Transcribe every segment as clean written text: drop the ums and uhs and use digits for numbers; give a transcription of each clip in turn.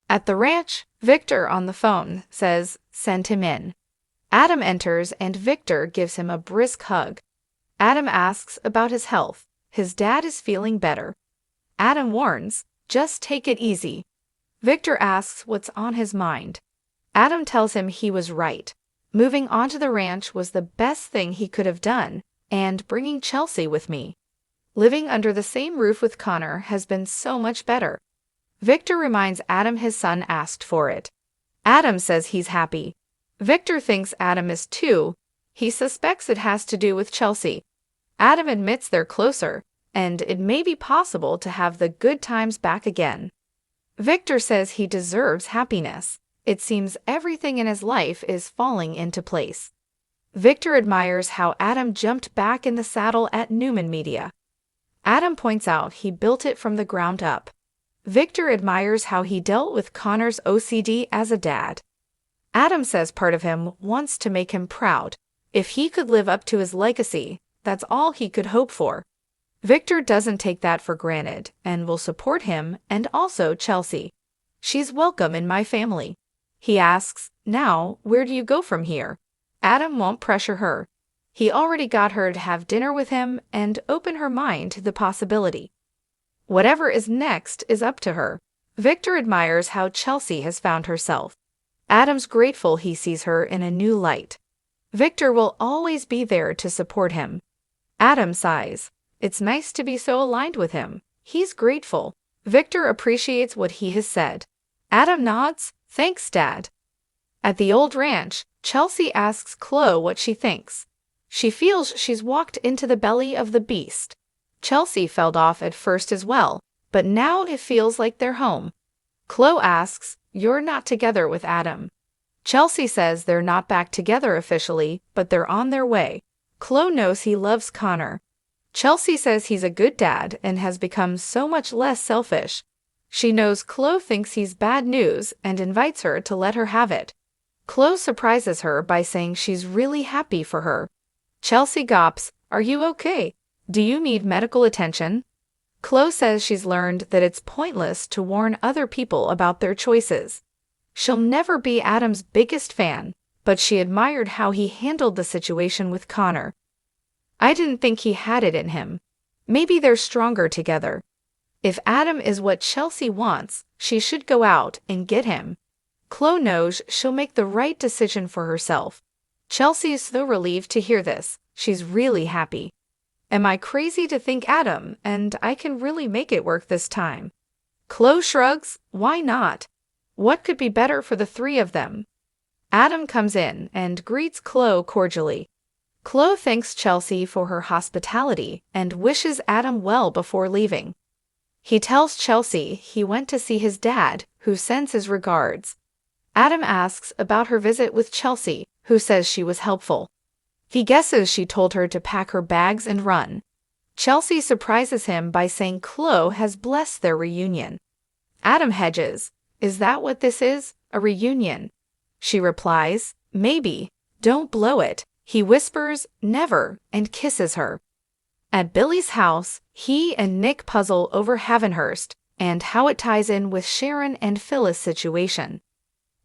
At the ranch, Victor on the phone says, "Send him in." Adam enters and Victor gives him a brisk hug. Adam asks about his health. His dad is feeling better. Adam warns, "Just take it easy." Victor asks what's on his mind. Adam tells him he was right. Moving onto the ranch was the best thing he could have done, and bringing Chelsea with me. Living under the same roof with Connor has been so much better. Victor reminds Adam his son asked for it. Adam says he's happy. Victor thinks Adam is too. He suspects it has to do with Chelsea. Adam admits they're closer, and it may be possible to have the good times back again. Victor says he deserves happiness. It seems everything in his life is falling into place. Victor admires how Adam jumped back in the saddle at Newman Media. Adam points out he built it from the ground up. Victor admires how he dealt with Connor's OCD as a dad. Adam says part of him wants to make him proud. If he could live up to his legacy, that's all he could hope for. Victor doesn't take that for granted and will support him and also Chelsea. "She's welcome in my family." He asks, "Now, where do you go from here?" Adam won't pressure her. He already got her to have dinner with him and open her mind to the possibility. Whatever is next is up to her. Victor admires how Chelsea has found herself. Adam's grateful he sees her in a new light. Victor will always be there to support him. Adam sighs. It's nice to be so aligned with him. He's grateful. Victor appreciates what he has said. Adam nods. "Thanks, Dad." At the old ranch, Chelsea asks Chloe what she thinks. She feels she's walked into the belly of the beast. Chelsea felt off at first as well, but now it feels like they're home. Chloe asks, "You're not together with Adam." Chelsea says they're not back together officially, but they're on their way. Chloe knows he loves Connor. Chelsea says he's a good dad and has become so much less selfish. She knows Chloe thinks he's bad news and invites her to let her have it. Chloe surprises her by saying she's really happy for her. Chelsea gawps, "Are you okay? Do you need medical attention?" Chloe says she's learned that it's pointless to warn other people about their choices. She'll never be Adam's biggest fan, but she admired how he handled the situation with Connor. "I didn't think he had it in him. Maybe they're stronger together. If Adam is what Chelsea wants, she should go out and get him." Chloe knows she'll make the right decision for herself. Chelsea is so relieved to hear this. She's really happy. "Am I crazy to think Adam, and I can really make it work this time?" Chloe shrugs. "Why not? What could be better for the three of them?" Adam comes in and greets Chloe cordially. Chloe thanks Chelsea for her hospitality and wishes Adam well before leaving. He tells Chelsea he went to see his dad, who sends his regards. Adam asks about her visit with Chelsea, who says she was helpful. He guesses she told her to pack her bags and run. Chelsea surprises him by saying Chloe has blessed their reunion. Adam hedges. "Is that what this is? A reunion?" She replies, "Maybe. Don't blow it." He whispers, "Never," and kisses her. At Billy's house, he and Nick puzzle over Havenhurst and how it ties in with Sharon and Phyllis' situation.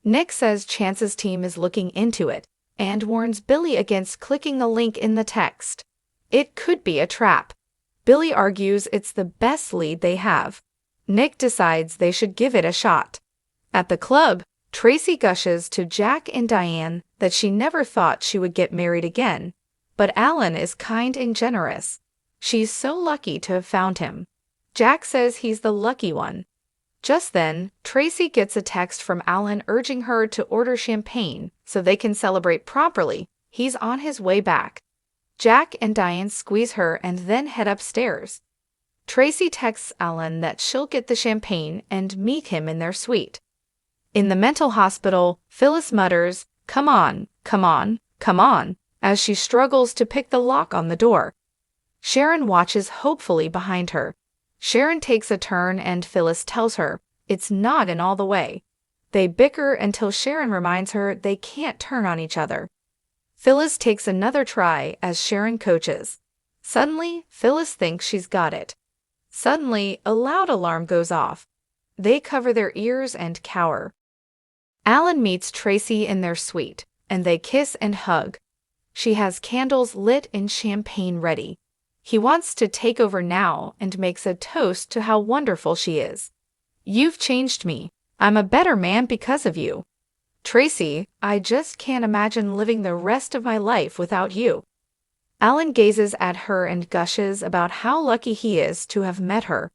Nick says Chance's team is looking into it and warns Billy against clicking the link in the text. It could be a trap. Billy argues it's the best lead they have. Nick decides they should give it a shot. At the club, Tracy gushes to Jack and Diane that she never thought she would get married again, but Alan is kind and generous. She's so lucky to have found him. Jack says he's the lucky one. Just then, Tracy gets a text from Alan urging her to order champagne so they can celebrate properly. He's on his way back. Jack and Diane squeeze her and then head upstairs. Tracy texts Alan that she'll get the champagne and meet him in their suite. In the mental hospital, Phyllis mutters, "Come on, come on, come on," as she struggles to pick the lock on the door. Sharon watches hopefully behind her. Sharon takes a turn and Phyllis tells her it's not in all the way. They bicker until Sharon reminds her they can't turn on each other. Phyllis takes another try as Sharon coaches. Suddenly, Phyllis thinks she's got it. Suddenly, a loud alarm goes off. They cover their ears and cower. Alan meets Tracy in their suite, and they kiss and hug. She has candles lit and champagne ready. He wants to take over now and makes a toast to how wonderful she is. "You've changed me. I'm a better man because of you. Tracy, I just can't imagine living the rest of my life without you." Alan gazes at her and gushes about how lucky he is to have met her.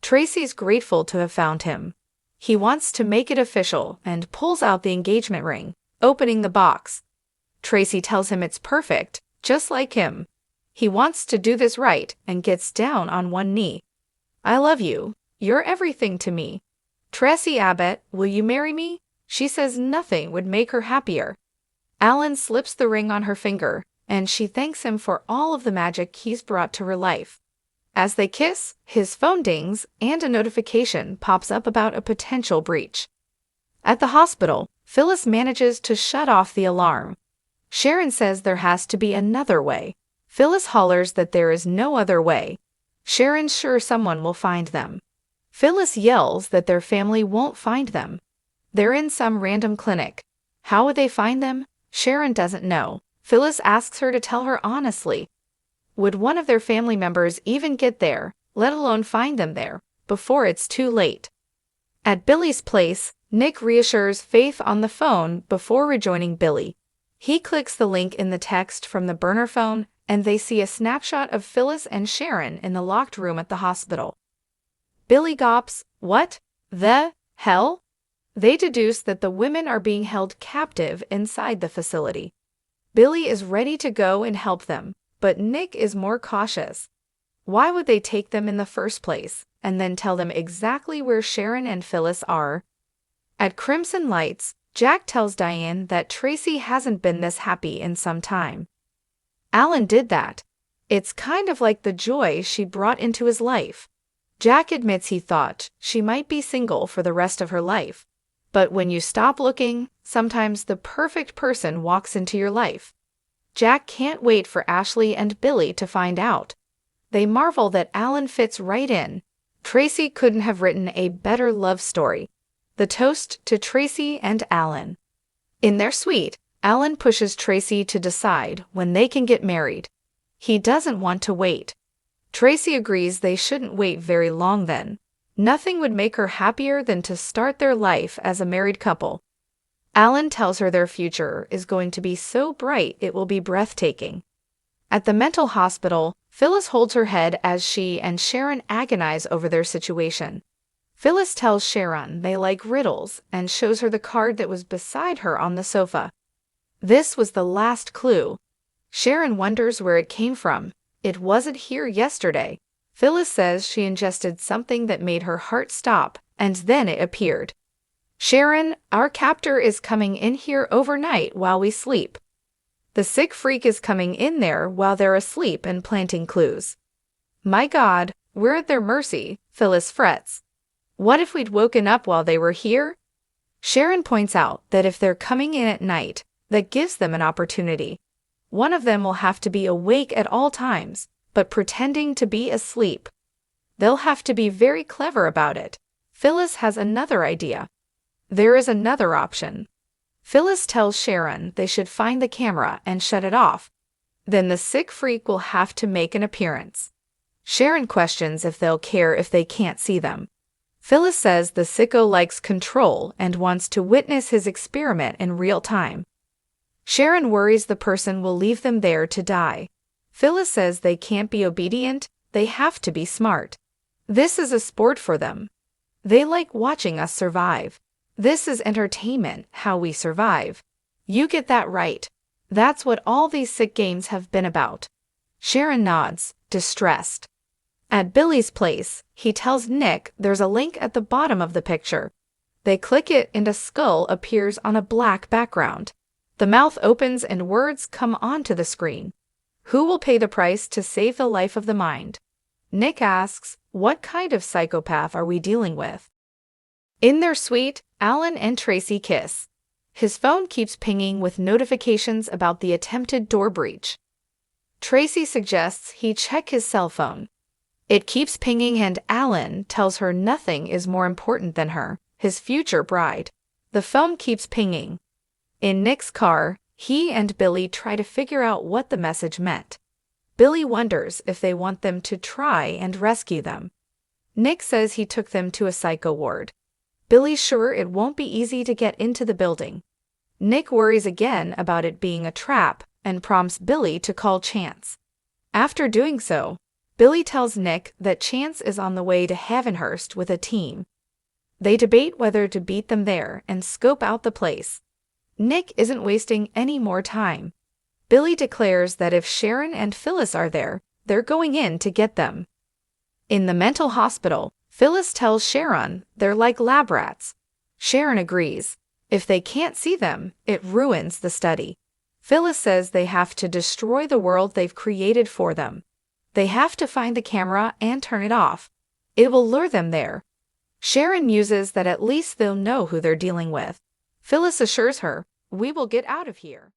Tracy's grateful to have found him. He wants to make it official and pulls out the engagement ring, opening the box. Tracy tells him it's perfect, just like him. He wants to do this right and gets down on one knee. "I love you. You're everything to me. Tracy Abbott, will you marry me?" She says nothing would make her happier. Alan slips the ring on her finger, and she thanks him for all of the magic he's brought to her life. As they kiss, his phone dings and a notification pops up about a potential breach. At the hospital, Phyllis manages to shut off the alarm. Sharon says there has to be another way. Phyllis hollers that there is no other way. Sharon's sure someone will find them. Phyllis yells that their family won't find them. They're in some random clinic. How would they find them? Sharon doesn't know. Phyllis asks her to tell her honestly. Would one of their family members even get there, let alone find them there, before it's too late? At Billy's place, Nick reassures Faith on the phone before rejoining Billy. He clicks the link in the text from the burner phone, and they see a snapshot of Phyllis and Sharon in the locked room at the hospital. Billy gawps, "What the hell?" They deduce that the women are being held captive inside the facility. Billy is ready to go and help them, but Nick is more cautious. Why would they take them in the first place, and then tell them exactly where Sharon and Phyllis are? At Crimson Lights, Jack tells Diane that Tracy hasn't been this happy in some time. Alan did that. It's kind of like the joy she brought into his life. Jack admits he thought she might be single for the rest of her life. But when you stop looking, sometimes the perfect person walks into your life. Jack can't wait for Ashley and Billy to find out. They marvel that Alan fits right in. Tracy couldn't have written a better love story. The toast to Tracy and Alan. In their suite, Alan pushes Tracy to decide when they can get married. He doesn't want to wait. Tracy agrees they shouldn't wait very long then. Nothing would make her happier than to start their life as a married couple. Alan tells her their future is going to be so bright it will be breathtaking. At the mental hospital, Phyllis holds her head as she and Sharon agonize over their situation. Phyllis tells Sharon they like riddles and shows her the card that was beside her on the sofa. This was the last clue. Sharon wonders where it came from. It wasn't here yesterday. Phyllis says she ingested something that made her heart stop, and then it appeared. Sharon, our captor is coming in here overnight while we sleep. The sick freak is coming in there while they're asleep and planting clues. My God, we're at their mercy, Phyllis frets. What if we'd woken up while they were here? Sharon points out that if they're coming in at night, that gives them an opportunity. One of them will have to be awake at all times, but pretending to be asleep. They'll have to be very clever about it. Phyllis has another idea. There is another option. Phyllis tells Sharon they should find the camera and shut it off. Then the sick freak will have to make an appearance. Sharon questions if they'll care if they can't see them. Phyllis says the sicko likes control and wants to witness his experiment in real time. Sharon worries the person will leave them there to die. Phyllis says they can't be obedient, they have to be smart. This is a sport for them. They like watching us survive. This is entertainment, how we survive. You get that right. That's what all these sick games have been about. Sharon nods, distressed. At Billy's place, he tells Nick there's a link at the bottom of the picture. They click it and a skull appears on a black background. The mouth opens and words come onto the screen. Who will pay the price to save the life of the mind? Nick asks, what kind of psychopath are we dealing with? In their suite, Alan and Tracy kiss. His phone keeps pinging with notifications about the attempted door breach. Tracy suggests he check his cell phone. It keeps pinging and Alan tells her nothing is more important than her, his future bride. The phone keeps pinging. In Nick's car, he and Billy try to figure out what the message meant. Billy wonders if they want them to try and rescue them. Nick says he took them to a psycho ward. Billy's sure it won't be easy to get into the building. Nick worries again about it being a trap and prompts Billy to call Chance. After doing so, Billy tells Nick that Chance is on the way to Havenhurst with a team. They debate whether to beat them there and scope out the place. Nick isn't wasting any more time. Billy declares that if Sharon and Phyllis are there, they're going in to get them. In the mental hospital, Phyllis tells Sharon they're like lab rats. Sharon agrees. If they can't see them, it ruins the study. Phyllis says they have to destroy the world they've created for them. They have to find the camera and turn it off. It will lure them there. Sharon muses that at least they'll know who they're dealing with. Phyllis assures her, "We will get out of here."